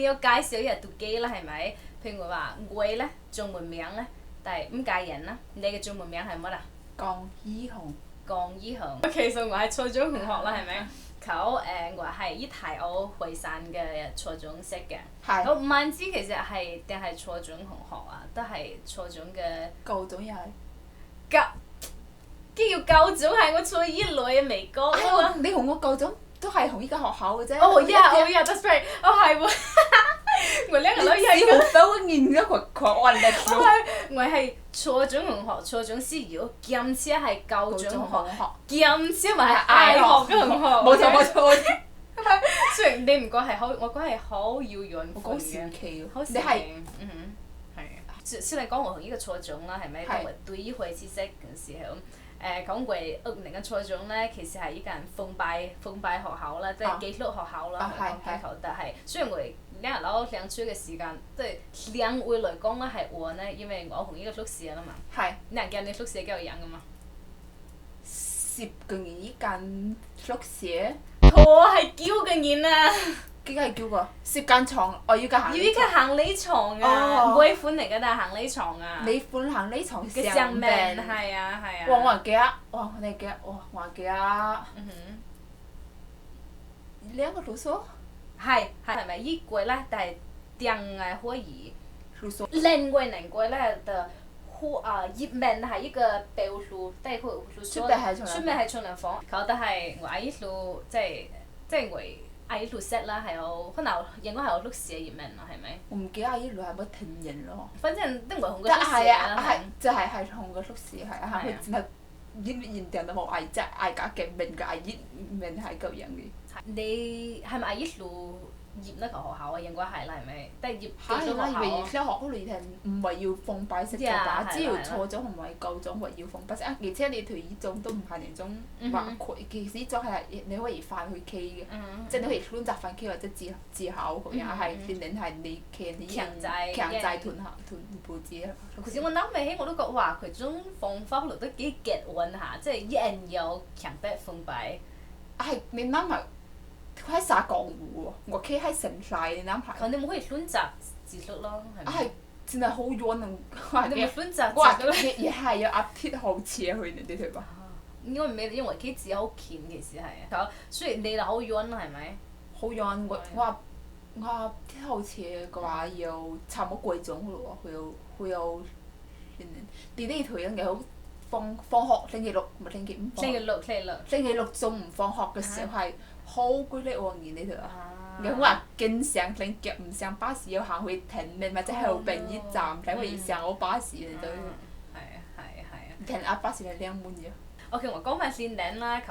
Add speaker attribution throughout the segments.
Speaker 1: 你要介紹一下自己啦，係咪？譬如話我咧中文名咧，但係唔介人啦。你嘅中文名係乜啊？
Speaker 2: 江依紅。
Speaker 1: 江依紅。其實我係初中同學啦，係咪？我係一泰歐惠山嘅初中識嘅。
Speaker 2: 係。
Speaker 1: 我唔問知其實係定係初中同學啊，都係初中嘅。
Speaker 2: 高中又係。
Speaker 1: 叫高中係我初一類嘅未講啊！
Speaker 2: 你同我高中都係同一間學校嘅啫。
Speaker 1: 哦yeah，that's right。哦係喎，我兩個都係個。
Speaker 2: 好多年嘅佢混歷史。
Speaker 1: 我係初中同學，初中室友，兼且係高中同學，兼且咪係大學嘅同學。
Speaker 2: 冇錯。
Speaker 1: 雖然你唔講係好，我講係好遙遠
Speaker 2: 我講時期
Speaker 1: 好時期。係啊。先嚟講我同呢個初中啦，係咪？因為對呢回事識嘅時候。講過屋寧嘅初中咧，其實係一間封閉學校啦，即係寄宿學校啦，講緊求。但係雖然我哋兩日攞兩週嘅時間，即係兩會嚟講咧係我咧，因為我同呢個宿舍啦嘛。
Speaker 2: 係。
Speaker 1: 你人見你宿舍幾多人噶嘛
Speaker 2: ？10個人一間宿舍。
Speaker 1: 我係9個人啊！
Speaker 2: 幾個係9個？10間床，我要間行李床。
Speaker 1: 要依間行李床啊！每款嚟嘅但係行李床啊。
Speaker 2: 每款行李床
Speaker 1: 上面係啊。
Speaker 2: 哇！我係幾啊？哇！我哋幾啊？哇！我係幾啊？2個宿舍。
Speaker 1: 係咪一個咧？但係訂係可以。
Speaker 2: 宿舍。
Speaker 1: 另外咧的。入面係一個別墅，即係佢宿舍。出面係沖涼房。但係我喺度即係我喺度識啦，係有可能應該係有宿舍入面咯，係咪？
Speaker 2: 我唔記得喺度係乜聽人咯。
Speaker 1: 反正都唔係同個宿舍啦。
Speaker 2: 係就係同個宿舍係啊！佢真係現訂都冇嗌即係嗌架嘅名嘅嗌入面係咁樣嘅。
Speaker 1: 你係咪喺度入呢個學校啊？應該係啦，係咪？但係入
Speaker 2: 寄宿學校。因為寄宿學校裏頭唔係要封閉式嘅話，只要初中同埋高中為要封閉式啊！而且你條呢種都唔係那種話佢，其實呢種係你可以翻去 K 嘅，即係你可以選擇翻 K 或者自考咁樣係，年齡係你 K 你強制屯佈置啊。
Speaker 1: 其實我諗起我都覺話佢種方法都幾極端下，即係一人有強迫封閉。
Speaker 2: 係你諗下。佢喺沙江湖喎，我企喺城寨，你諗下。
Speaker 1: 咁你冇可以選擇住宿咯，係咪？
Speaker 2: 係真係好遠啊！
Speaker 1: 你冇選擇住宿
Speaker 2: 咧？亦係要壓鐵好斜去你哋吧？
Speaker 1: 因為咩？因為佢自己好近，其實係啊。雖然你就好遠啦，係咪？
Speaker 2: 好遠，我鐵好斜嘅話要差唔多貴鐘咯喎，佢有你呢條應該好放學星期六唔係星期五。星期六中午放學嘅時候係。好攰咧喎！你呢度我話經常性夾唔上巴士要行去停咩，或者後邊一站才可以上到巴士嚟到。
Speaker 1: 係啊。
Speaker 2: 停下巴士係2蚊啫。
Speaker 1: OK，我講翻先領啦，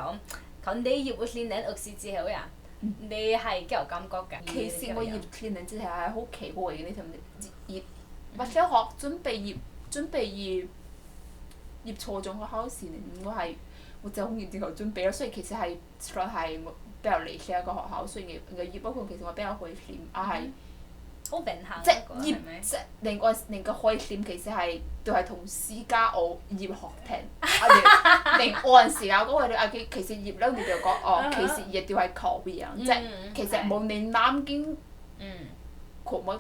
Speaker 1: 咁你入先領學士之後呀，你係幾有感覺㗎？
Speaker 2: 其實我入先領之後係好奇怪嘅，你同入或者學準備入初中嘅考試嚟，我就好認真去準備咯，所以其實係算係我比較理想一個學校，所以我入嗰個其實我比較開心，係
Speaker 1: 好平衡
Speaker 2: 即係即係另個開心其實係都係同私家我入學停，另按時候嗰個其實入咗你就講其實亦都係考樣，即係其實冇你南京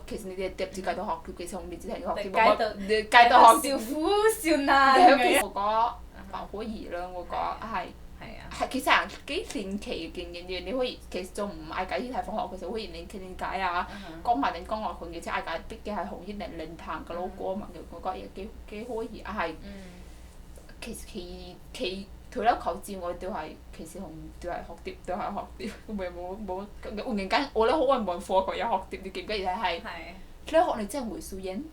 Speaker 2: 其實你哋疊住計到學條，其實你只係學條，你計到學
Speaker 1: 少苦少難
Speaker 2: 嘅。我覺得還可以啦，我覺得係其實係幾神奇嘅經驗，你可以其實仲唔嗌計呢題放學，其實可以你傾偈啊，講埋你講外群，而且嗌計畢竟係紅衣零談嘅老歌嘛，我覺得亦幾可以，係其實佢除咗考之外，都係其實同都係學碟，冇忽然間我咧好耐冇課過有學碟，你記唔記得係？你學你真係梅樹英。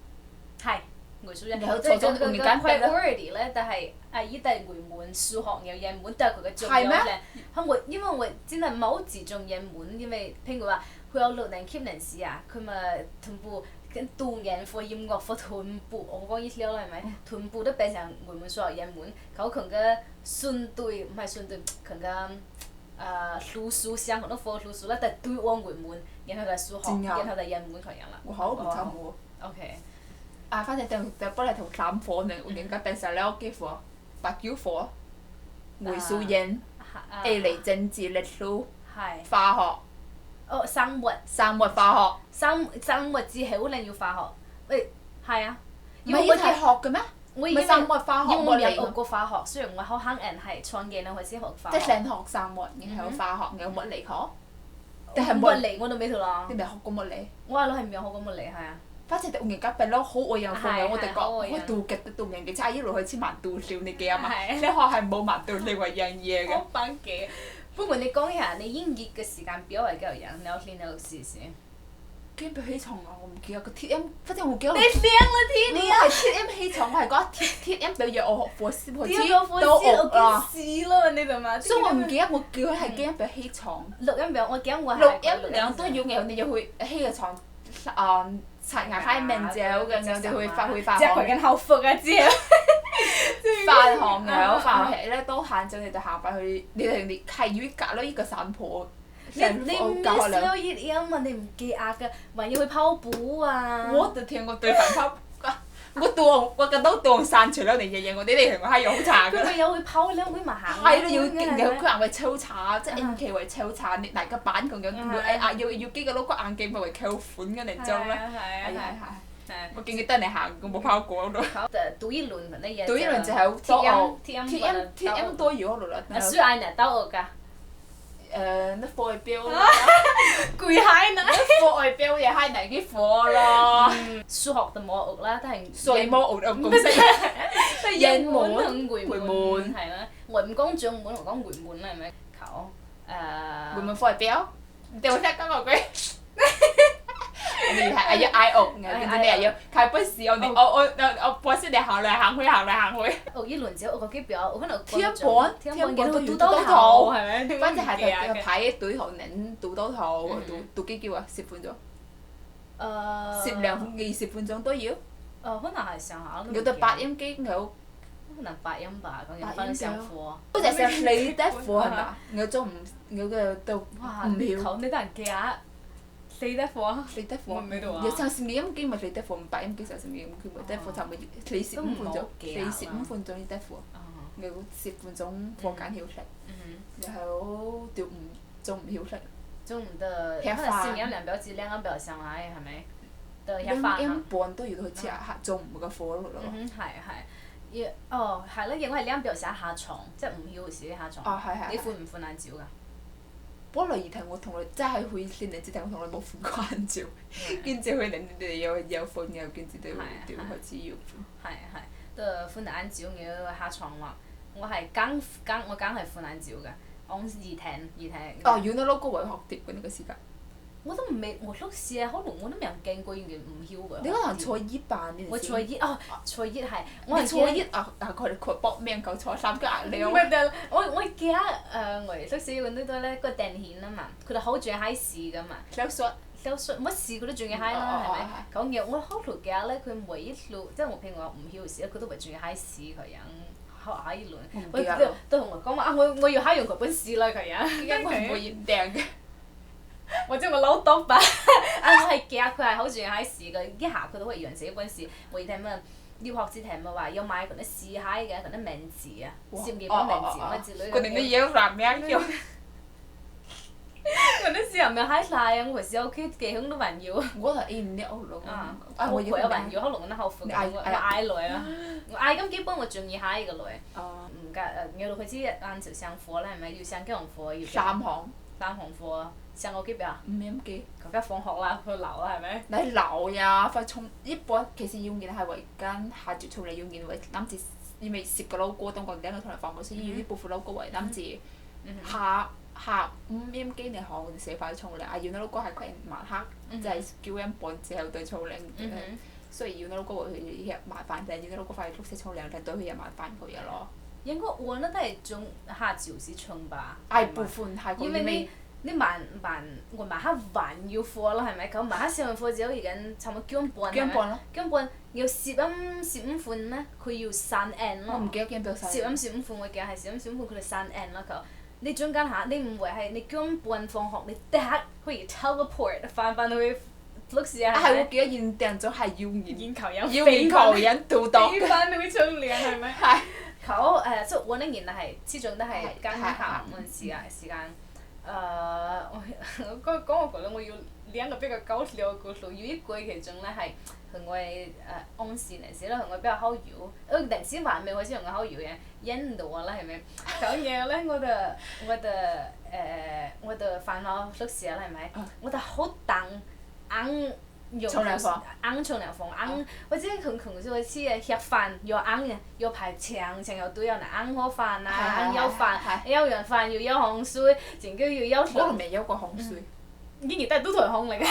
Speaker 2: 係。
Speaker 1: 梅樹英，即係個 priority 咧，但係依啲回門數學有英文都係佢嘅重要咧。因為我真係冇注重英文，因為譬如話佢有6年級人士啊，佢咪全部跟讀音課、音樂課全部，我講意思啦，係咪？全部都變成回門數學英文，佢嘅順對唔係順對，佢嘅數數相同的課數數咧，都係對往回門，然後就數學，然後就英文佢樣啦。
Speaker 2: 我好唔錯喎。
Speaker 1: OK。
Speaker 2: 反正就本來同3科呢，我應該變成了幾科？8、9科。梅樹英、地理、政治、歷史、化學、
Speaker 1: 生物。
Speaker 2: 生物化
Speaker 1: 生物之後你要化學，係啊。
Speaker 2: 學。唔係要睇學嘅咩？
Speaker 1: 我已經
Speaker 2: 生物化學
Speaker 1: 因為我沒有
Speaker 2: 物理
Speaker 1: 學過化學，雖然我好肯定係創建開始學化學。
Speaker 2: 即係先學生物，然後化學，然後物理學。定係
Speaker 1: 物理我都未讀啦。
Speaker 2: 你未學過物理？
Speaker 1: 我阿老係未學過物理，係啊。
Speaker 2: 反正人家畢咗好愛人課嘅，我哋講
Speaker 1: 係
Speaker 2: 我讀極都讀唔嘅，差一路開始慢讀少你嘅啊嘛。
Speaker 1: 係
Speaker 2: 你學係冇慢讀你為樣嘢嘅。
Speaker 1: 好班嘅。不過你講一下你英語嘅時間表係幾多日？你有練到試試？
Speaker 2: 幾點表起床啊？我唔記得個鐵音，反正我記得。
Speaker 1: 你醒啦天！
Speaker 2: 唔係鐵音起床，我係講鐵音表約我學課先開始
Speaker 1: 到
Speaker 2: 學啦。
Speaker 1: 試咯，你明嘛？
Speaker 2: 所以我唔記得我叫佢係幾點表起床。
Speaker 1: 錄音表我記得我係。
Speaker 2: 錄音兩都要嘅，你要去起個床，刷牙開面之後，然後就去發
Speaker 1: 即係佢緊校服啊之後。
Speaker 2: 發學然後發學咧都晏晝你就行翻去，你係預隔咯，依個散步。
Speaker 1: 你 miss 咗熱音啊！你唔記壓㗎，還要去跑步啊！
Speaker 2: 我的天！我對飯跑，我覺得當散除咗你日日我哋嚟同我係有好差㗎。
Speaker 1: 佢咪有去跑兩會咪行？
Speaker 2: 係咯，要勁嘅，佢行為超差，即係延期為超差，你大家班咁樣，要幾個攞個眼鏡咪為扣款嘅嚟做咩？係。我見佢得你行，我冇跑過嗰度。
Speaker 1: 讀一輪嗰啲嘢。
Speaker 2: 讀一輪就係多鐵音多餘嗰度啦。
Speaker 1: 書係人兜學㗎。
Speaker 2: 那課外表。
Speaker 1: 攰閪呢！
Speaker 2: 課外表又係哪啲課咯？
Speaker 1: 數學就冇學啦，都係。
Speaker 2: 水冇學公式。
Speaker 1: 英文同回
Speaker 2: 門
Speaker 1: 係啦，我唔講帳本，我講回門啦，係咪？考
Speaker 2: 回門課外表，掉聽講個句。你係要嗌學嘅，跟住你又要開筆試，我博士你行來行去。
Speaker 1: 學一輪之後學個幾表，我可能。
Speaker 2: 天本都要讀到頭，係咪？反正係就排一隊學能讀到頭，讀幾久啊？10分鐘。10-20分鐘都要。
Speaker 1: 可能係上下都。
Speaker 2: 有的8音機有。
Speaker 1: 可能8音吧，咁樣分上課。
Speaker 2: 好似上你得課係嘛？我仲唔，我嘅都唔曉。
Speaker 1: 考你得人記啊！4得課。
Speaker 2: 4得課。有上12音機咪4得課，8音機上12音機咪得課，就咪45分鐘。45分鐘你得課。有10分鐘課間曉識。然後就唔曉識。
Speaker 1: 就唔得，可能4音2表至2音表上來係咪？得一發。
Speaker 2: 2音半都要去試下中午嘅課咯。
Speaker 1: 係，係啦，因為係2表寫下床，即係唔曉時下床。你瞓唔瞓晏覺㗎？
Speaker 2: 本來而係我同你真係會練嚟之前，我同你冇瞓過晏覺，跟住佢哋有瞓嘅，跟住就開始要瞓。
Speaker 1: 係，都瞓晏覺要下床咯。我係梗係瞓晏覺㗎，我二聽。
Speaker 2: 要你攞個位學碟嘅呢個時間。
Speaker 1: 我都未，我都試啊，可能我都未人見過，完全唔曉㗎。
Speaker 2: 你可能初一吧？
Speaker 1: 我初一係，我
Speaker 2: 係初一佢搏命夠初三個壓力。
Speaker 1: 唔係㗎，我記得我哋宿舍嗰啲都咧個電線啊嘛，佢哋好中意閪試㗎嘛。
Speaker 2: 小説，
Speaker 1: 乜試佢都中意閪啦，係咪？講嘢我好條記得咧，佢每一路即係我譬如話唔曉試咧，佢都會中意閪試佢樣。下一輪，都同我講話我要閪用佢本試啦佢樣。
Speaker 2: 點解佢唔會認訂嘅？
Speaker 1: 或者我老讀吧，我係記得佢係好中意閪試嘅，一下佢都會讓寫本試。我以前乜要學之前咪話要買嗰啲試閪嘅嗰啲名字啊，攝記本名字乜之類嘅。
Speaker 2: 嗰啲嘢難名叫。
Speaker 1: 嗰啲試又咪閪曬啊！我時候佢記響都還要。
Speaker 2: 我係嗌唔了咯。
Speaker 1: 我陪有還要，可能我啲後悔我嗌來啊！我嗌咁基本我中意閪嘅來。唔㗎有到佢知晏晝上課咧係咪要上幾堂課要？3堂課。上個幾表啊
Speaker 2: ？5音機。
Speaker 1: 而家放學啦，去留啦係咪？
Speaker 2: 你留呀，快沖！一般其實要件係為緊下節操嚟要件為諗住，因為10個老哥當個兩個同嚟放學，所以要呢部分老哥為諗住下5音機嚟學寫快沖涼，要啲老哥係佢晚黑，就係9音半之後對沖涼，所以要啲老哥為佢日晚飯，但係要啲老哥快去宿舍沖涼，但對佢日晚飯佢日咯。
Speaker 1: 應該我呢都係中下晝時沖吧。
Speaker 2: 大部分係
Speaker 1: 因為你我晚黑還要課啦，係咪？咁晚黑上完課之後已經差唔多9點半係咪？9點半要15分呢，佢要散 N 咯。
Speaker 2: 我唔記得幾點半散。
Speaker 1: 15分我記得係15分佢哋散 N 啦佢。你中間下你唔會係你9點半放學，你即刻可以 teleport 翻去宿舍係咪？
Speaker 2: 係我記得現訂咗係要
Speaker 1: 研
Speaker 2: 求人讀到。
Speaker 1: 飛翻去沖涼係咪？
Speaker 2: 係。
Speaker 1: 即係我呢年係始終都係間校嗰陣時間。我覺得我有兩個比較搞笑嘅故事，有一個其中咧係同我暗示那時咧同我比較好友，那時還沒開始同我好友嘅，印度啦係咪？咁然後咧我的煩惱宿舍啦係咪？我的好凍硬用沖涼房，或者窮就去食飯又硬又排長又對人硬好飯啊，硬有飯，有完飯又有烘水，仲叫又有湯。
Speaker 2: 我未有過烘水。
Speaker 1: 依然都係台烘嚟嘅，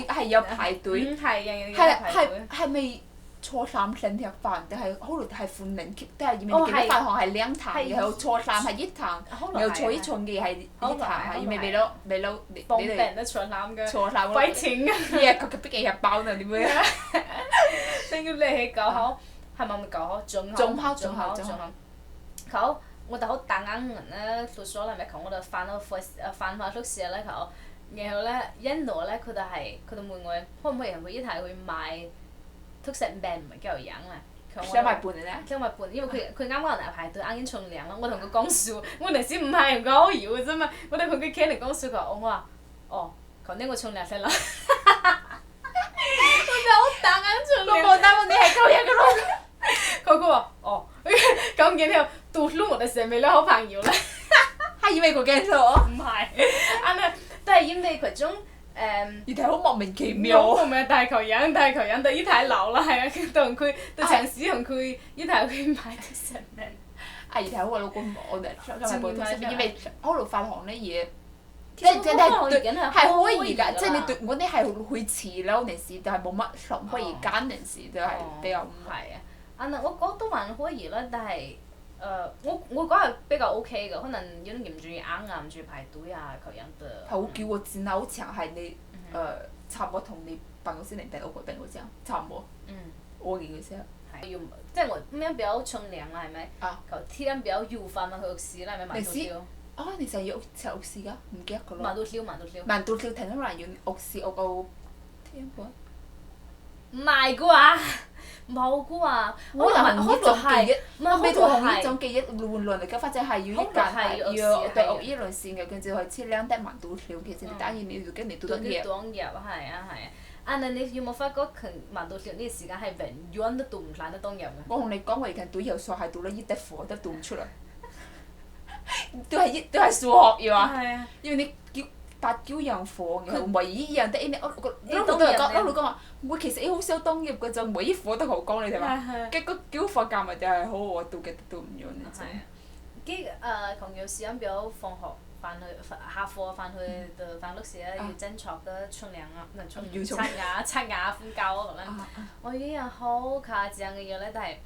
Speaker 2: 係有排隊。係咪坐3聲食飯？定係可能係換零級？定係因為幾多飯堂係2堂，然後坐3係1堂，然後坐一床嘅係1堂，係因為為咗你哋坐3
Speaker 1: 鬼錢啊！
Speaker 2: 佢畢竟係包呢，點樣？
Speaker 1: 等於你喺教學，係咪教學？中學。考我哋好打硬人咧，宿舍咧咪求我哋翻宿舍咧求，然後咧印度咧佢哋問我可唔可以去一齊去買宿舍餅唔係幾有樣啦。
Speaker 2: 2賣半嘅咧。
Speaker 1: 2賣半，因為佢啱啱嚟排隊啱先沖涼咯，我同佢講笑，我嗰時唔係同佢好搖嘅啫嘛，我哋同佢傾嚟講笑，佢話我話哦，頭先我沖涼先啦。我就好打硬沖涼。
Speaker 2: 我冇答你係夠嘢嘅咯。
Speaker 1: 佢話哦，咁然後到咗我哋成為咗好朋友啦。
Speaker 2: 係因為佢驚咗？
Speaker 1: 唔係，都係因為佢種
Speaker 2: 而且好莫名其妙。
Speaker 1: 我唔係大球人，但依太流啦，係啊，同佢長時同佢依太去買啲食物。
Speaker 2: 而且我老公我哋因為可能發行啲嘢。
Speaker 1: 即係係
Speaker 2: 可以㗎，即係你對我哋係會遲咯，嗰陣時就係冇乜諗可以揀嗰陣時就係比較唔係啊。
Speaker 1: 我覺得都還可以啦，但係我覺得係比較 OK 嘅，可能有啲唔中意硬啊，唔中意排隊啊，咁樣的。
Speaker 2: 好叫我戰好長係你差唔多同你辦公室鄰居嗰個辦公室差唔多。我見佢先。
Speaker 1: 即係我咁樣比較沖涼啦，係咪？求天比較要飯嘛，佢浴室啦，係咪萬度跳？
Speaker 2: 你成日要食浴室㗎？唔記得㗎咯。
Speaker 1: 萬度跳。
Speaker 2: 萬度跳停咗嚟要浴室浴到天半。
Speaker 1: 唔係啩？冇啩，
Speaker 2: 我呢種記憶，我未同呢種記憶亂嚟嘅，或者係要一間要對屋依類線嘅，跟住去切2隻萬度條，其實你當然你要跟你讀多嘢。
Speaker 1: 係啊！你有冇發覺佢萬度條呢個時間係永遠都讀唔曬得當入嘅？
Speaker 2: 我同你講，我以前讀有數係讀咗一疊課都讀唔出嚟，都係數學要啊，因為你8、9樣課，然後每一樣都老師講話，我其實好少當入嗰種，每一課都好講你哋嘛。結果9課夾埋就係好我讀嘅都唔用呢種。
Speaker 1: 同有時間表放學翻去下課翻去就翻宿舍要整錯嘅沖涼啊，唔係刷牙瞓覺嗰度咧。我呢樣好誇張嘅嘢咧，但係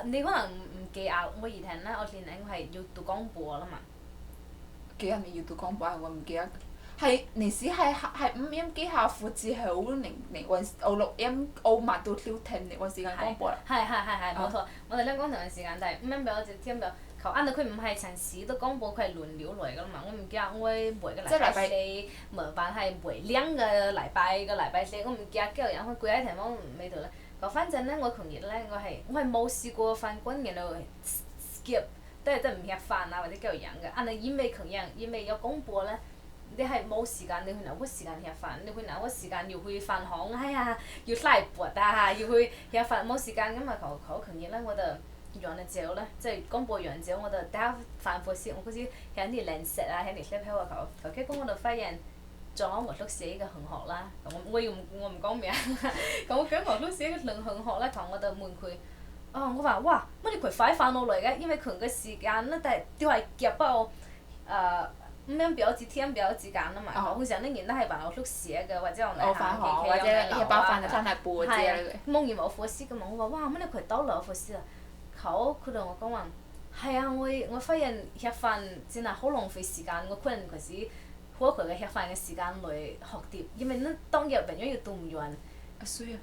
Speaker 1: 你可能唔記得，我以前咧我練咧我係要讀廣播啦嘛。
Speaker 2: 記係咪要讀廣播啊？我唔記得。係嗰時係5音機下課之後，我6音我萬度跳停嗰時間廣播啦。
Speaker 1: 係冇錯，我哋兩講同樣時間，但係5音表就天表，求啱到佢唔係成時都廣播，佢係輪流來㗎嘛。我唔記得我每個禮拜四，冇辦係每2個禮拜四，我唔記得幾多人去攰喺地方尾度咧。咁反正咧，我琴日咧，我係冇試過翻工然後 skip，都係唔食飯啊或者幾多人嘅。啱到因為琴日因為有廣播咧。你係冇時間，你去哪個時間食飯？你去哪個時間要去飯堂？哎呀，要拉缽啊！要去食飯冇時間咁嘛，求琴日咧，我就用咗之後咧，即係廣播完之後，我就打飯課時，我嗰時喺啲零食啊，喺啲寫喺我求結果我就發現撞我宿舍嘅同學啦，我唔講名，咁我講我宿舍嘅同學咧，我就問佢，我話哇，乜你佢快飯落嚟嘅？因為佢嘅時間咧，但係都係夾不我5音表至天音表之間啊嘛，通常呢年都係辦我宿舍嘅，或者我哋行企
Speaker 2: 或者一包飯就餐大半之類嘅。
Speaker 1: 夢完我課時嘅嘛，我話哇乜你佢倒流課時啊？佢同我講話係啊，我發現食飯真係好浪費時間，我可能嗰時花佢嘅食飯嘅時間嚟學碟，因為呢當日永遠要讀唔完。
Speaker 2: 衰啊！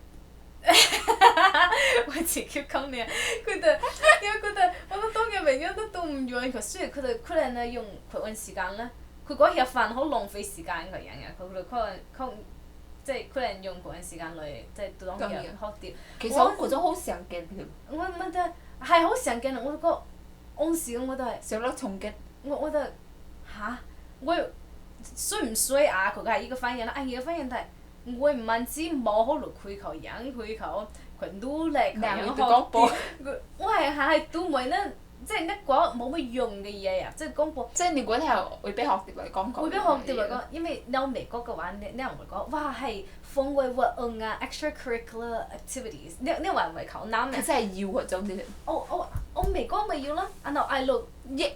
Speaker 1: 我自己講你啊，因為我當日永遠都讀唔完，佢雖然佢哋可能咧用佢揾時間咧，佢覺得食飯好浪費時間佢樣嘅，佢哋可能即係可能用佢揾時間嚟即係當日學碟。
Speaker 2: 其實我嗰種好常見嘅。
Speaker 1: 我覺得係好常見啊！我覺得按時我都係。
Speaker 2: 上咗重擊。
Speaker 1: 我就我衰唔衰啊？佢係一個反應啦，一個反應係我唔單止冇好努佢求贏，佢求佢努力佢贏學啲，我係都唔係呢，即係一個冇乜用嘅嘢啊！即係廣播。
Speaker 2: 即係如果係會俾學蝶嚟講講。
Speaker 1: 會俾學蝶嚟講，因為你美國嘅話，你人會講哇係課外活動啊 ，extracurricular activities，你話唔係靠男嘅。
Speaker 2: 其實係要嗰種啲。
Speaker 1: 我美國咪要咯，然後I look。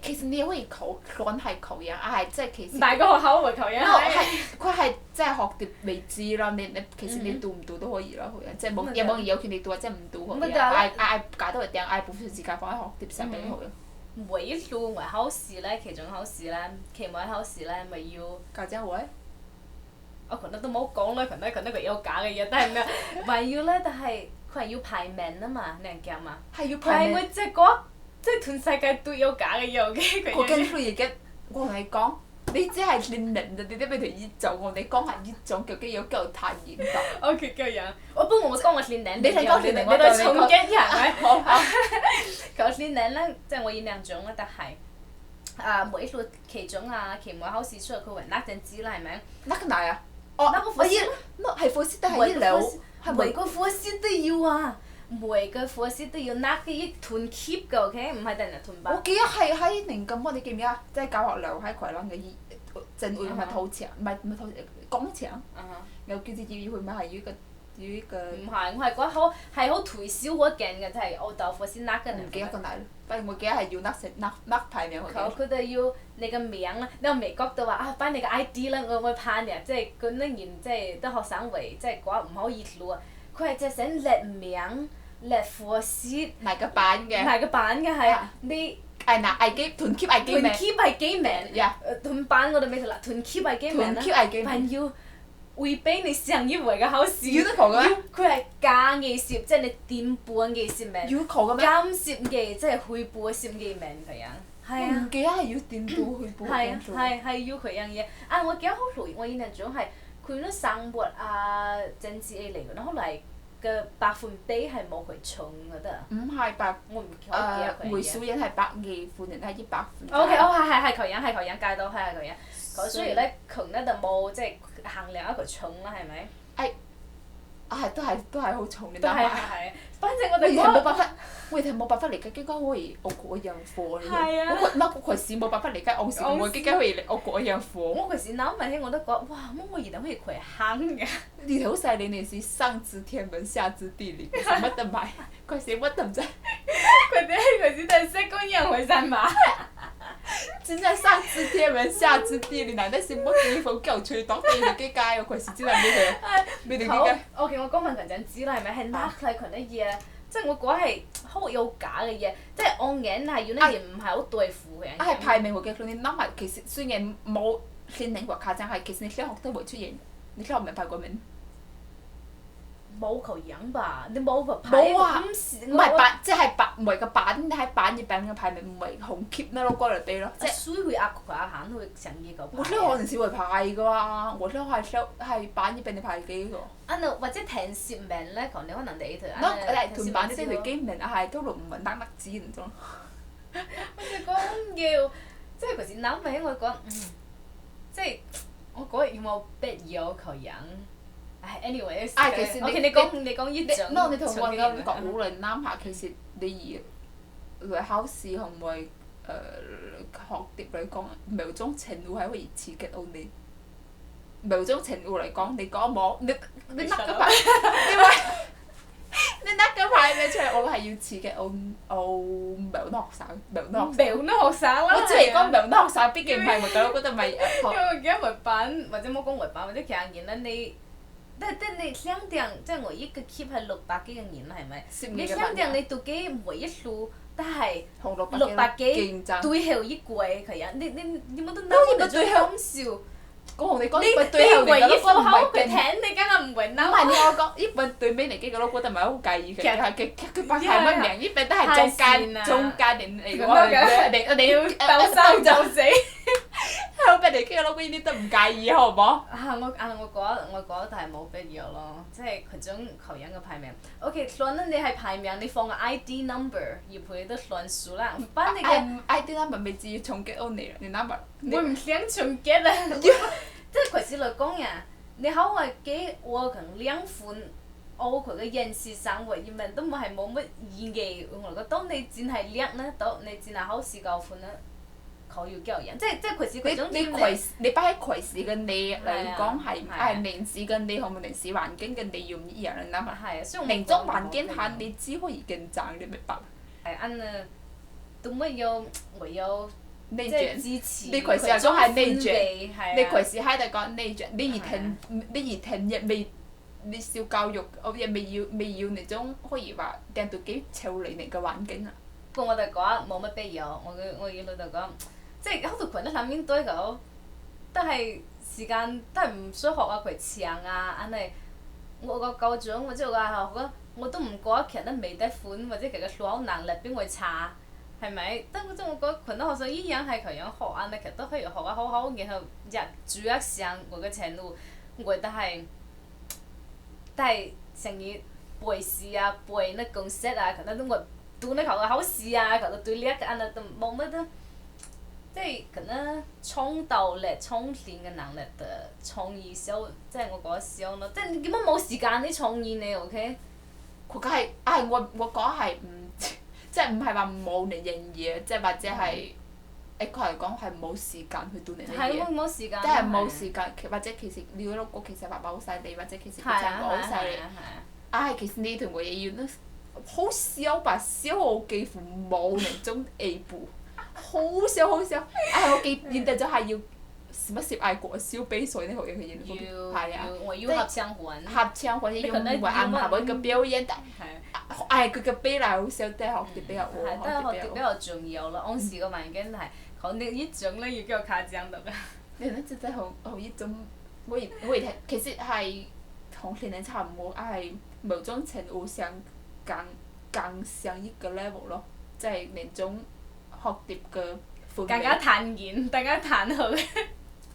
Speaker 2: 其實你可以求，講係求樣，係即係其實。
Speaker 1: 大個學校會求樣。
Speaker 2: 佢係即係學蝶未知咯，你其實你讀唔讀都可以咯，好樣，即係冇有權利讀或者唔讀可以。嗌搞到一定嗌部分時間放喺學蝶上邊好樣。
Speaker 1: 每一路為考試咧，期中考試咧，期末考試咧，咪要。
Speaker 2: 家姐會。
Speaker 1: 我群都冇講啦，群佢有假嘅嘢，但係咩？還要咧，但係佢係要排名啊嘛，你人驚嘛？
Speaker 2: 係要排名。
Speaker 1: 但係我即係講，即係全世界都有假嘅嘢嘅。
Speaker 2: 我跟住而家，我同你講，你只係練人咋，你都俾條依種，我哋講係依種究竟有夠太嚴格。
Speaker 1: OK，咁樣。不過我講我練人，
Speaker 2: 你睇講練人，
Speaker 1: 我對重擊人咪。
Speaker 2: 好。
Speaker 1: 佢練人咧，即係我演兩種啦，但係。每一路期中啊、期末考試出嚟，佢會拿張紙啦，係咪？
Speaker 2: 拿個哪呀？哦，我依，係課時都係依兩，
Speaker 1: 每個課時都要啊！每個課時都要拿嘅一團 keep 嘅 OK， 唔係淨係團包。
Speaker 2: 我記得係喺寧金喎，你記唔記得？即係教學樓喺葵朗嘅正會咪土牆，唔係土廣場。有叫住要佢咪係依個。
Speaker 1: 唔係，我係覺得好推銷嗰件嘅，就係澳豆課先拿嘅。
Speaker 2: 唔記得個哪，反正我記得係要拿排名嗰啲。
Speaker 1: 佢哋要你嘅名啦，你喺美國就話啊，擺你個 ID 啦，我攀嘅，即係嗰啲人即係啲學生會即係講唔好意思啊。佢係淨係寫列名、列課時。
Speaker 2: 哪個班嘅？
Speaker 1: 哪個班嘅係你？
Speaker 2: 係嗱，I G 團 keep I G 名。
Speaker 1: 團 keep I G 名。
Speaker 2: 呀。
Speaker 1: 團班我哋未啦，團 keep I G 名啦。
Speaker 2: 團 keep I G 名。
Speaker 1: 但要。會俾你上一回嘅考試。
Speaker 2: 要得考嘅咩？
Speaker 1: 佢係假嘅攝，即係你點半嘅攝名。
Speaker 2: 要考嘅咩？
Speaker 1: 監攝嘅，即係去半攝嘅名咁樣。係啊。
Speaker 2: 我唔記得係要點半去半咁做。
Speaker 1: 係要佢樣嘢。啊！我記得好耐，我印象中係佢啲生活啊、政治嚟嘅，後來嘅百分比係冇佢重嘅得。
Speaker 2: 唔係百。
Speaker 1: 我唔記得佢嘢。
Speaker 2: 梅小影係120分，人係100分。
Speaker 1: OK，係佢樣計到係佢樣。所以咧，窮咧就冇即係衡量一個重啦，係咪？
Speaker 2: 都係好重嘅。
Speaker 1: 都係。反正我哋
Speaker 2: 冇辦法，我哋冇辦法理解，點解可以我嗰樣課呢？我嗰時冇辦法理解，我時我點解可以我嗰樣課？
Speaker 1: 我嗰時諗埋起我都覺，哇！乜原來可以佢行嘅。
Speaker 2: 你好細你是上知天文下知地理，乜都買，嗰時乜都唔知。
Speaker 1: 佢哋嗰時都係識講洋會曬嘛。
Speaker 2: 真係上知天文下知地理，難得是乜地方夠吹到地理嘅街喎？嗰時真係咩地嘅。
Speaker 1: OK，我講份群陣知啦，係咪？係拉嚟群啲嘢，即係我覺得係好有假嘅嘢，即係按眼係要啲嘢唔係好對付嘅。
Speaker 2: 係排名嘅，你諗下，其實雖然冇先領或卡獎，係其實你小學都會出現，你小學咪排過名？
Speaker 1: 冇求樣吧？你冇排。
Speaker 2: 冇啊！唔係班，即係班，唔係個班，你喺班入邊嘅排名唔係紅 keep 咩咯？過嚟比咯。
Speaker 1: 即係所以會壓佢下會上幾個排。
Speaker 2: 我小學嗰陣時會排㗎喎，我小學係班入邊你排幾個？
Speaker 1: 或者填攝名咧，可能你條。
Speaker 2: 團班啲條機名啊，係都唔係得字唔中。
Speaker 1: 我哋講要，即係嗰時諗起我講，即係我嗰日有冇必要求樣？anyways，我見你講依種。
Speaker 2: 你同我講好耐諗下，其實你嚟考試可唔可以學碟嚟講，某種程度係可以刺激到你。某種程度嚟講，你講冇，你甩個牌，你甩個牌咩出嚟？我係要刺激我某啲學生，某啲學生
Speaker 1: 啦。
Speaker 2: 我只係講某啲學生，畢竟唔係我覺得咪。因
Speaker 1: 為而家回版或者冇講回版或者其他嘢咧，你。但你想定，即係我一個 keep 係600幾個人啦，係咪？你想定你讀嘅每一路都係600幾對後一季佢啊！你冇得諗到最講笑。
Speaker 2: 我同你講，
Speaker 1: 你
Speaker 2: 對後
Speaker 1: 唯一
Speaker 2: 嗰個唔係
Speaker 1: 聽，你梗係唔會諗。
Speaker 2: 唔係你我講，呢本對尾嚟嘅嗰個都唔係好介意嘅，佢排乜名？呢本都係中間定嚟嘅。
Speaker 1: 我哋要鬥生就死。
Speaker 2: 後俾你傾咯，嗰啲都唔介意好唔好？
Speaker 1: 我覺得係冇必要咯，即係嗰種求人嘅排名。OK，算啦，你係排名，你放個 ID number 入去都算數啦。反正嘅
Speaker 2: ID number 未至於重擊到你 number。
Speaker 1: 我唔想重擊啊！即係其實嚟講呀，你好話幾我可能2款。佢嘅現實生活入面都係冇乜意義，我覺得當你真係叻咧，到你真係考試夠分咧，佢要教人，即係佢是嗰種
Speaker 2: 你擺喺佢事嘅你嚟講係臨時嘅你同埋臨時環境嘅你用一樣嘅諗法。臨終環境下你只可以競爭，你明白？
Speaker 1: 係啱啊，都沒有唯有即係支持
Speaker 2: 你佢時講係內卷，你佢時喺度講內卷，你而停亦未。你小教育，我亦未要那種可以話掟到幾潮離離嘅環境啊！
Speaker 1: 不過我哋講冇乜必要，我嘅老豆講，即係好多群都諗面對個，都係時間都係唔想學啊佢長啊，硬係我個高中或者我話學我都唔覺得其實都未得款，或者其實數學能力比我差，係咪？但嗰種我覺得群多學生依樣係佢樣學啊，你其實都可以學得好好，然後主要上我嘅程度，我覺得係。都係成日背詩啊，背那公式啊，可能都我讀那考試啊，可能對呢個安尼都冇乜得，即係可能創造力、創新嘅能力嘅創意少，即係我覺得少咯。即係你根本冇時間啲創意你 OK？
Speaker 2: 佢梗係我講係唔，即係唔係話冇嚟營業，即係或者係。佢嚟講係冇時間去鍛鍊呢啲嘢，即係冇時間，或者其實你嗰個其實爸爸好犀利，或者其實佢真係好犀利。其實你同我一樣都好少吧，小我幾乎冇那種 A 部，好少。我記現在就係要時不時過小比賽呢學嘢嘅嘢，係啊，
Speaker 1: 即係合唱團。
Speaker 2: 合唱團要為暗合一個表演，佢嘅比例好少，都係學啲比較
Speaker 1: 都係學啲比較重要咯，按時個環境係。可能一種咧要叫卡這樣的。
Speaker 2: 你呢真係好一種，我以睇其實係同年齡差唔多，係某種程度上更上一個 level 咯，即係那種學習嘅氛圍。
Speaker 1: 更加坦然，大家談好。